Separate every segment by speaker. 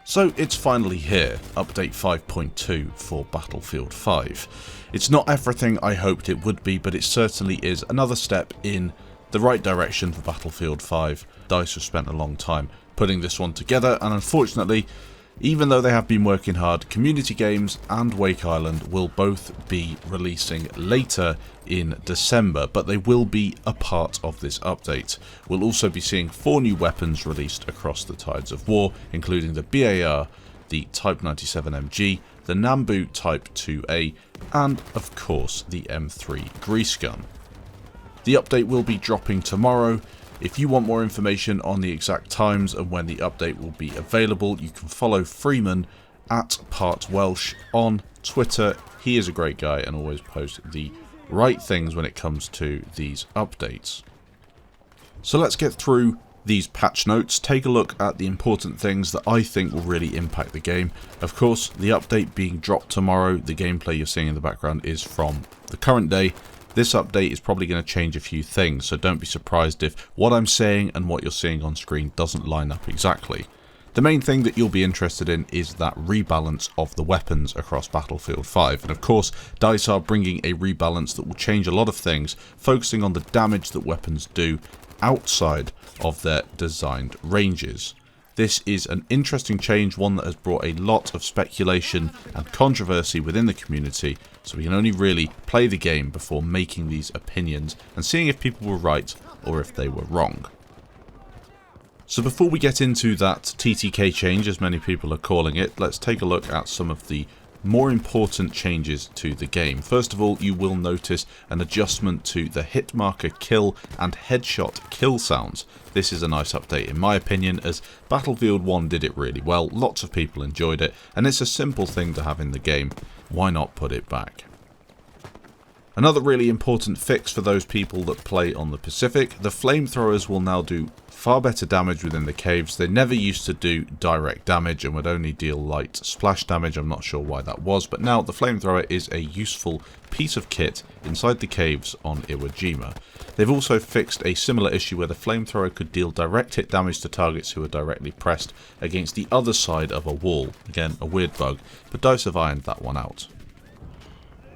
Speaker 1: So it's finally here, update 5.2 for Battlefield 5. It's not everything I hoped it would be, but it certainly is another step in the right direction for Battlefield 5. DICE have spent a long time putting this one together, and unfortunately, even though they have been working hard, Community Games and Wake Island will both be releasing later in December, but they will be a part of this update. We'll also be seeing 4 new weapons released across the Tides of War, including the BAR, the Type 97 MG, the Nambu Type 2A, and of course the M3 Grease Gun. The update will be dropping tomorrow. If you want more information on the exact times and when the update will be available, you can follow Freeman at Part Welsh on Twitter. He is a great guy and always posts the right things when it comes to these updates. So let's get through these patch notes, take a look at the important things that I think will really impact the game. Of course, the update being dropped tomorrow, the gameplay you're seeing in the background is from the current day. This update is probably going to change a few things, so don't be surprised if what I'm saying and what you're seeing on screen doesn't line up exactly. The main thing that you'll be interested in is that rebalance of the weapons across Battlefield 5, and of course DICE are bringing a rebalance that will change a lot of things, focusing on the damage that weapons do outside of their designed ranges. This is an interesting change, one that has brought a lot of speculation and controversy within the community, so we can only really play the game before making these opinions and seeing if people were right or if they were wrong. So before we get into that TTK change, as many people are calling it, let's take a look at some of the more important changes to the game. First of all, you will notice an adjustment to the hit marker kill and headshot kill sounds. This is a nice update in my opinion, as Battlefield 1 did it really well, lots of people enjoyed it, and it's a simple thing to have in the game. Why not put it back? Another really important fix for those people that play on the Pacific, the Flamethrowers will now do far better damage within the caves. They never used to do direct damage and would only deal light splash damage. I'm not sure why that was, but now the Flamethrower is a useful piece of kit inside the caves on Iwo Jima. They've also fixed a similar issue where the Flamethrower could deal direct hit damage to targets who are directly pressed against the other side of a wall. Again, a weird bug, but DICE have ironed that one out.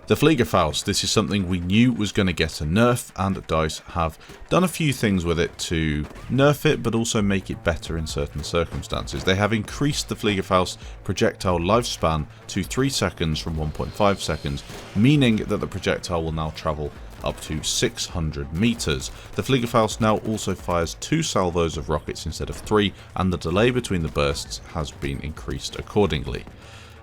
Speaker 1: The Fliegerfaust, this is something we knew was going to get a nerf, and DICE have done a few things with it to nerf it, but also make it better in certain circumstances. They have increased the Fliegerfaust projectile lifespan to 3 seconds from 1.5 seconds, meaning that the projectile will now travel up to 600 meters. The Fliegerfaust now also fires 2 salvos of rockets instead of 3, and the delay between the bursts has been increased accordingly.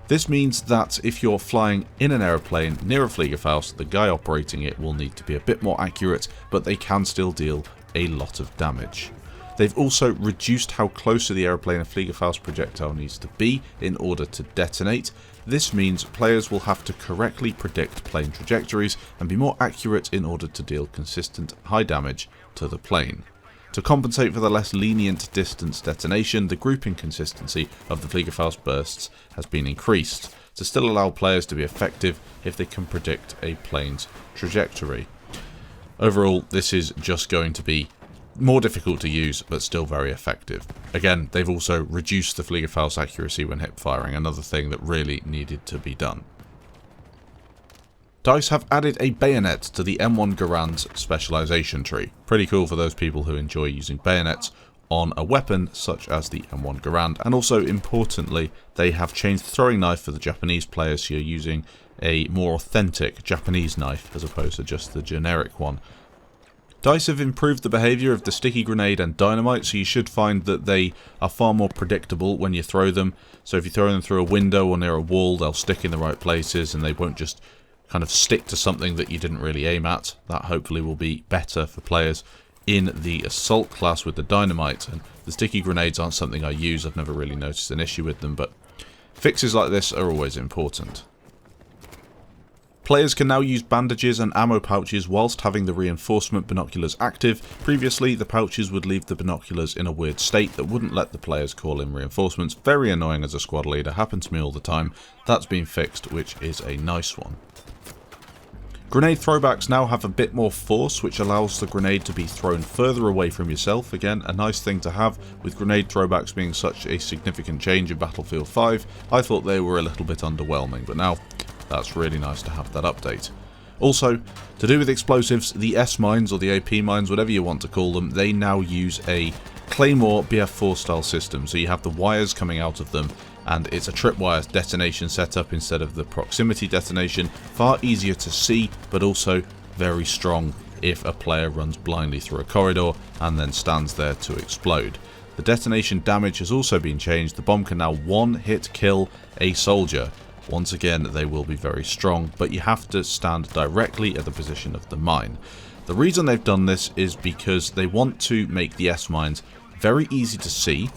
Speaker 1: This means that if you're flying in an aeroplane near a Fliegerfaust, the guy operating it will need to be a bit more accurate, but they can still deal a lot of damage. They've also reduced how close to the aeroplane a Fliegerfaust projectile needs to be in order to detonate. This means players will have to correctly predict plane trajectories and be more accurate in order to deal consistent high damage to the plane. To compensate for the less lenient distance detonation, the grouping consistency of the Fliegerfaust bursts has been increased to still allow players to be effective if they can predict a plane's trajectory. Overall, this is just going to be more difficult to use, but still very effective. Again, they've also reduced the Fliegerfaust accuracy when hip firing, another thing that really needed to be done. DICE have added a bayonet to the M1 Garand's specialization tree. Pretty cool for those people who enjoy using bayonets on a weapon such as the M1 Garand. And also, importantly, they have changed the throwing knife for the Japanese players, so you're using a more authentic Japanese knife as opposed to just the generic one. DICE have improved the behaviour of the sticky grenade and dynamite, so you should find that they are far more predictable when you throw them. So if you throw them through a window or near a wall, they'll stick in the right places and they won't just kind of stick to something that you didn't really aim at. That hopefully will be better for players in the assault class with the dynamite. And the sticky grenades aren't something I use, I've never really noticed an issue with them, but fixes like this are always important. Players can now use bandages and ammo pouches whilst having the reinforcement binoculars active. Previously, the pouches would leave the binoculars in a weird state that wouldn't let the players call in reinforcements. Very annoying as a squad leader, happens to me all the time. That's been fixed, which is a nice one. Grenade throwbacks now have a bit more force, which allows the grenade to be thrown further away from yourself. Again, a nice thing to have, with grenade throwbacks being such a significant change in Battlefield 5. I thought they were a little bit underwhelming, but now that's really nice to have that update. Also, to do with explosives, the S-mines or the AP mines, whatever you want to call them, they now use a Claymore BF4 style system. So you have the wires coming out of them, and it's a tripwire detonation setup instead of the proximity detonation. Far easier to see, but also very strong if a player runs blindly through a corridor and then stands there to explode. The detonation damage has also been changed. The bomb can now one-hit kill a soldier. Once again, they will be very strong, but you have to stand directly at the position of the mine. The reason they've done this is because they want to make the S-mines very easy to see,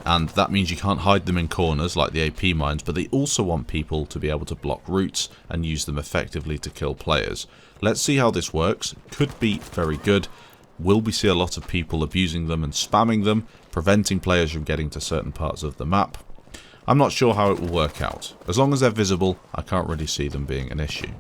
Speaker 1: and that means you can't hide them in corners like the AP mines, but they also want people to be able to block routes and use them effectively to kill players. Let's see how this works. Could be very good. Will we see a lot of people abusing them and spamming them, preventing players from getting to certain parts of the map? I'm not sure how it will work out. As long as they're visible, I can't really see them being an issue.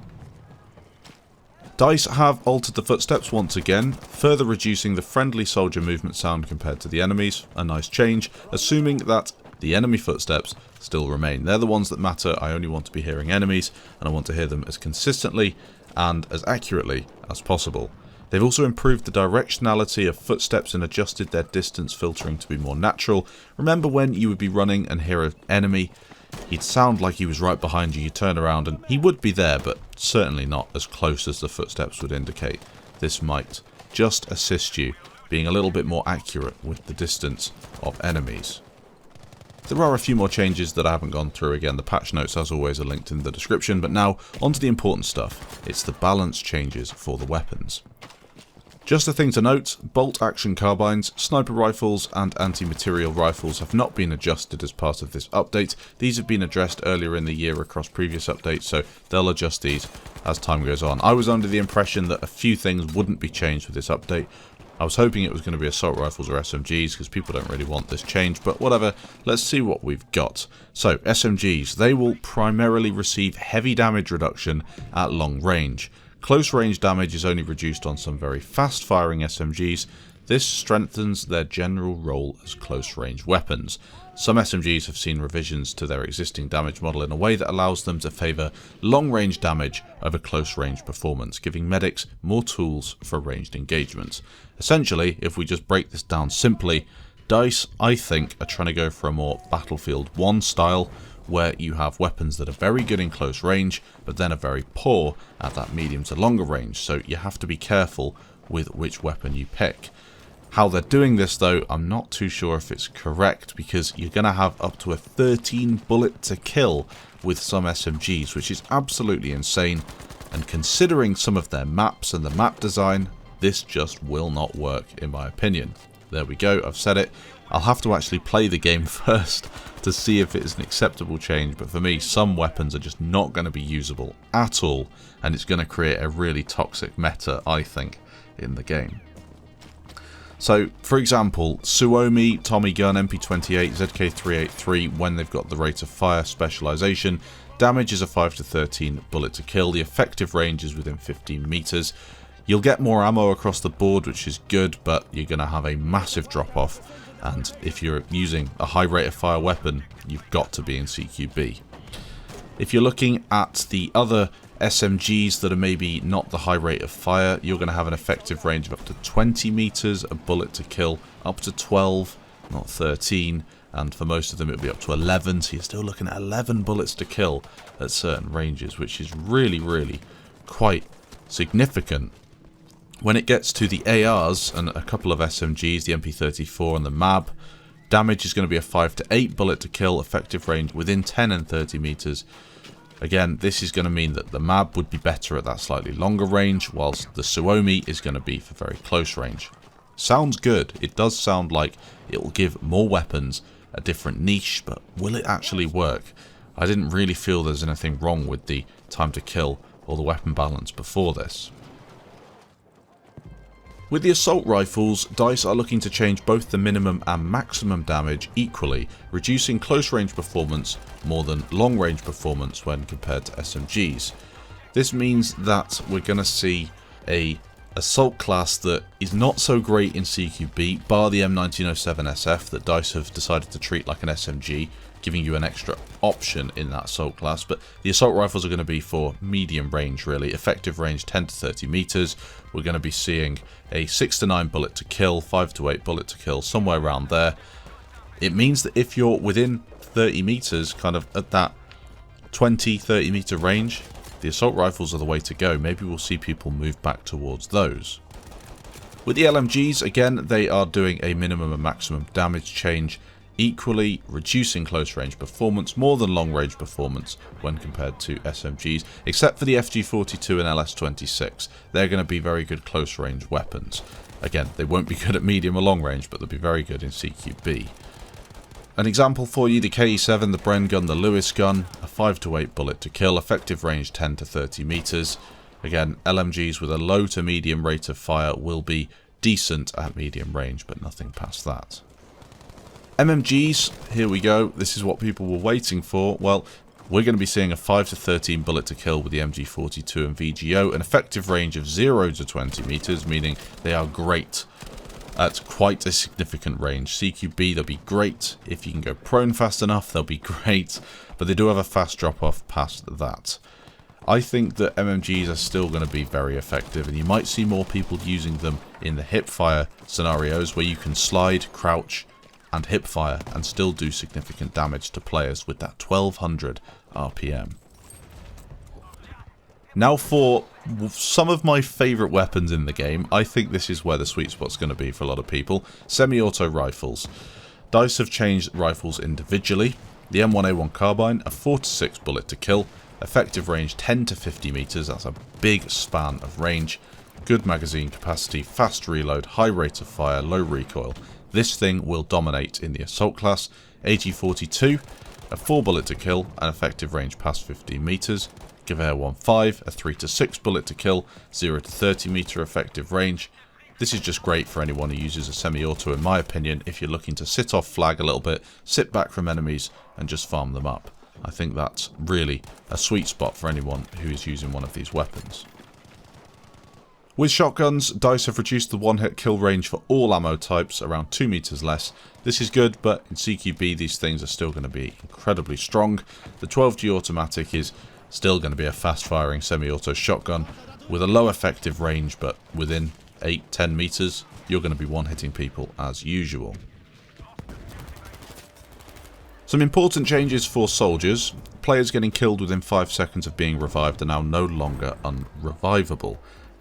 Speaker 1: DICE have altered the footsteps once again, further reducing the friendly soldier movement sound compared to the enemies. A nice change, assuming that the enemy footsteps still remain. They're the ones that matter. I only want to be hearing enemies, and I want to hear them as consistently and as accurately as possible. They've also improved the directionality of footsteps and adjusted their distance filtering to be more natural. Remember when you would be running and hear an enemy, he'd sound like he was right behind you, you turn around and he would be there, but certainly not as close as the footsteps would indicate. This might just assist you being a little bit more accurate with the distance of enemies. There are a few more changes that I haven't gone through. Again, the patch notes as always are linked in the description, but now onto the important stuff. It's the balance changes for the weapons. Just a thing to note, bolt-action carbines, sniper rifles and anti-material rifles have not been adjusted as part of this update. These have been addressed earlier in the year across previous updates, so they'll adjust these as time goes on. I was under the impression that a few things wouldn't be changed with this update. I was hoping it was going to be assault rifles or SMGs because people don't really want this change, but whatever, let's see what we've got. So, SMGs, they will primarily receive heavy damage reduction at long range. Close range damage is only reduced on some very fast firing SMGs. This strengthens their general role as close range weapons. Some SMGs have seen revisions to their existing damage model in a way that allows them to favour long range damage over close range performance, giving medics more tools for ranged engagement. Essentially, if we just break this down simply, DICE, I think, are trying to go for a more Battlefield 1 style, where you have weapons that are very good in close range, but then are very poor at that medium to longer range, so you have to be careful with which weapon you pick. How they're doing this though, I'm not too sure if it's correct, because you're going to have up to a 13 bullet to kill with some SMGs, which is absolutely insane, and considering some of their maps and the map design, this just will not work in my opinion. There we go, I've said it. I'll have to actually play the game first to see if it is an acceptable change, but for me some weapons are just not going to be usable at all, and it's going to create a really toxic meta, I think, in the game. So, for example, Suomi, Tommy Gun, MP28, ZK383, when they've got the rate of fire specialization, damage is a 5 to 13 bullet to kill, the effective range is within 15 meters. You'll get more ammo across the board, which is good, but you're going to have a massive drop off. And if you're using a high rate of fire weapon, you've got to be in CQB. If you're looking at the other SMGs that are maybe not the high rate of fire, you're going to have an effective range of up to 20 meters, a bullet to kill up to 12, not 13, and for most of them it'll be up to 11, so you're still looking at 11 bullets to kill at certain ranges, which is really, really quite significant. When it gets to the ARs and a couple of SMGs, the MP34 and the MAB, damage is going to be a 5 to 8 bullet to kill, effective range within 10 and 30 meters. Again, this is going to mean that the MAB would be better at that slightly longer range, whilst the Suomi is going to be for very close range. Sounds good. It does sound like it will give more weapons a different niche, but will it actually work? I didn't really feel there's anything wrong with the time to kill or the weapon balance before this. With the assault rifles, DICE are looking to change both the minimum and maximum damage equally, reducing close range performance more than long range performance when compared to SMGs. This means that we're going to see a assault class that is not so great in CQB, bar the M1907SF that DICE have decided to treat like an SMG, giving you an extra option in that assault class. But the assault rifles are going to be for medium range, really. Effective range 10 to 30 meters. We're going to be seeing a 6 to 9 bullet to kill, 5 to 8 bullet to kill, somewhere around there. It means that if you're within 30 meters, kind of at that 20-30 meter range, the assault rifles are the way to go. Maybe we'll see people move back towards those. With the LMGs, again, they are doing a minimum and maximum damage change, equally reducing close range performance more than long range performance when compared to SMGs, except for the FG42 and LS26. They're going to be very good close range weapons. Again, they won't be good at medium or long range, but they'll be very good in CQB. An example for you, the KE7, the Bren gun, the Lewis gun, a 5 to 8 bullet to kill, effective range 10 to 30 meters. Again, LMGs with a low to medium rate of fire will be decent at medium range, but nothing past that. MMGs, here we go. This is what people were waiting for. Well, we're going to be seeing a 5 to 13 bullet to kill with the MG42 and VGO, an effective range of 0 to 20 meters, meaning they are great at quite a significant range. CQB, they'll be great. If you can go prone fast enough, they'll be great. But they do have a fast drop-off past that. I think that MMGs are still going to be very effective, and you might see more people using them in the hip-fire scenarios where you can slide, crouch, and hip-fire and still do significant damage to players with that 1200 RPM. Now for some of my favourite weapons in the game. I think this is where the sweet spot's going to be for a lot of people. Semi-auto rifles. DICE have changed rifles individually. The M1A1 carbine, a 4 to 6 bullet to kill. Effective range 10 to 50 meters. That's a big span of range. Good magazine capacity, fast reload, high rate of fire, low recoil. This thing will dominate in the assault class. AG42, a 4 bullet to kill, an effective range past 15 meters. Gewehr 1.5, a 3 to 6 bullet to kill, 0 to 30 meter effective range. This is just great for anyone who uses a semi-auto, in my opinion, if you're looking to sit off flag a little bit, sit back from enemies, and just farm them up. I think that's really a sweet spot for anyone who is using one of these weapons. With shotguns, DICE have reduced the one-hit kill range for all ammo types around 2 meters less. This is good, but in CQB these things are still going to be incredibly strong. The 12G automatic is still going to be a fast-firing semi-auto shotgun with a low effective range, but within 8-10 meters, you're going to be one-hitting people as usual. Some important changes for soldiers. Players getting killed within 5 seconds of being revived are now no longer unrevivable.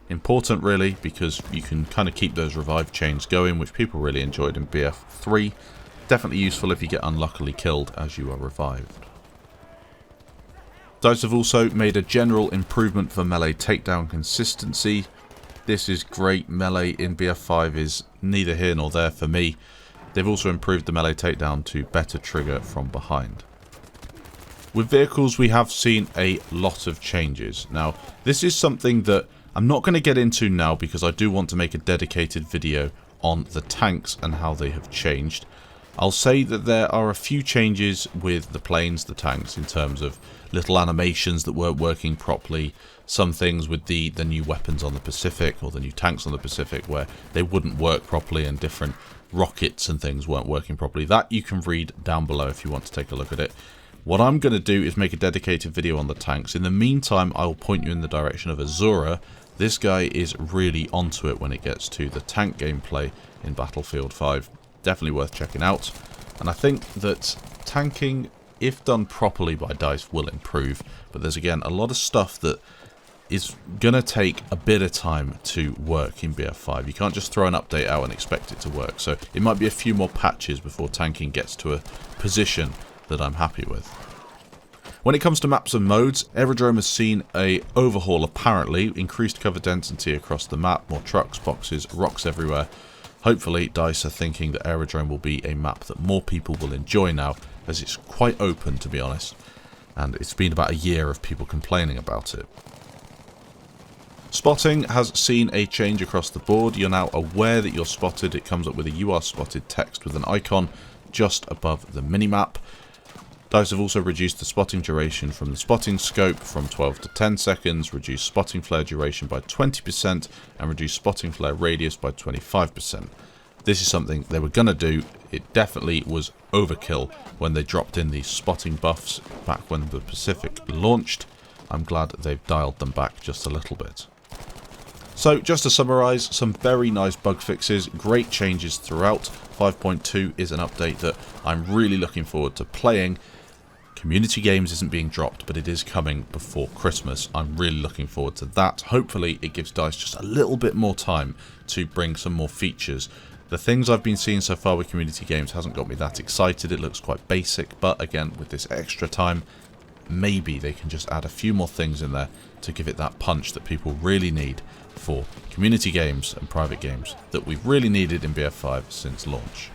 Speaker 1: Important, really, because you can kind of keep those revive chains going, which people really enjoyed in BF3. Definitely useful if you get unluckily killed as you are revived. DICE have also made a general improvement for melee takedown consistency. This is great. Melee in BF5 is neither here nor there for me. They've also improved the melee takedown to better trigger from behind. With vehicles, we have seen a lot of changes. Now, this is something that I'm not going to get into now because I do want to make a dedicated video on the tanks and how they have changed. I'll say that there are a few changes with the planes, the tanks, in terms of little animations that weren't working properly. Some things with the new weapons on the Pacific, or the new tanks on the Pacific, where they wouldn't work properly and different rockets and things weren't working properly. That you can read down below if you want to take a look at it. What I'm going to do is make a dedicated video on the tanks. In the meantime, I'll point you in the direction of Azura. This guy is really onto it when it gets to the tank gameplay in Battlefield 5. Definitely worth checking out. And I think that tanking, if done properly by DICE, will improve. But there's again a lot of stuff that is going to take a bit of time to work in BF5. You can't just throw an update out and expect it to work. So it might be a few more patches before tanking gets to a position that I'm happy with. When it comes to maps and modes, Aerodrome has seen a overhaul apparently, increased cover density across the map, more trucks, boxes, rocks everywhere. Hopefully DICE are thinking that Aerodrome will be a map that more people will enjoy now, as it's quite open, to be honest, and it's been about a year of people complaining about it. Spotting has seen a change across the board. You're now aware that you're spotted. It comes up with a "You are spotted" text with an icon just above the minimap. DICE have also reduced the spotting duration from the spotting scope from 12 to 10 seconds, reduced spotting flare duration by 20%, and reduced spotting flare radius by 25%. This is something they were going to do. It definitely was overkill when they dropped in these spotting buffs back when the Pacific launched. I'm glad they've dialed them back just a little bit. So just to summarise, some very nice bug fixes, great changes throughout. 5.2 is an update that I'm really looking forward to playing. Community Games isn't being dropped, but it is coming before Christmas. I'm really looking forward to that. Hopefully it gives DICE just a little bit more time to bring some more features. The things I've been seeing so far with Community Games hasn't got me that excited. It looks quite basic, but again, with this extra time, maybe they can just add a few more things in there to give it that punch that people really need for community games and private games that we've really needed in BF5 since launch.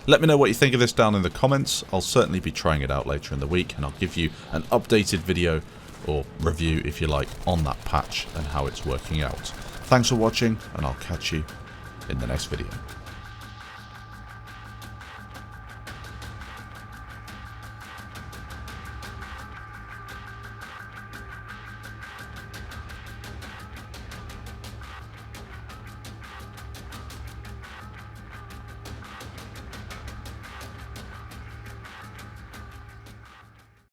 Speaker 1: Let me know what you think of this down in the comments. I'll certainly be trying it out later in the week, and I'll give you an updated video or review, if you like, on that patch and how it's working out. Thanks for watching, and I'll catch you in the next video.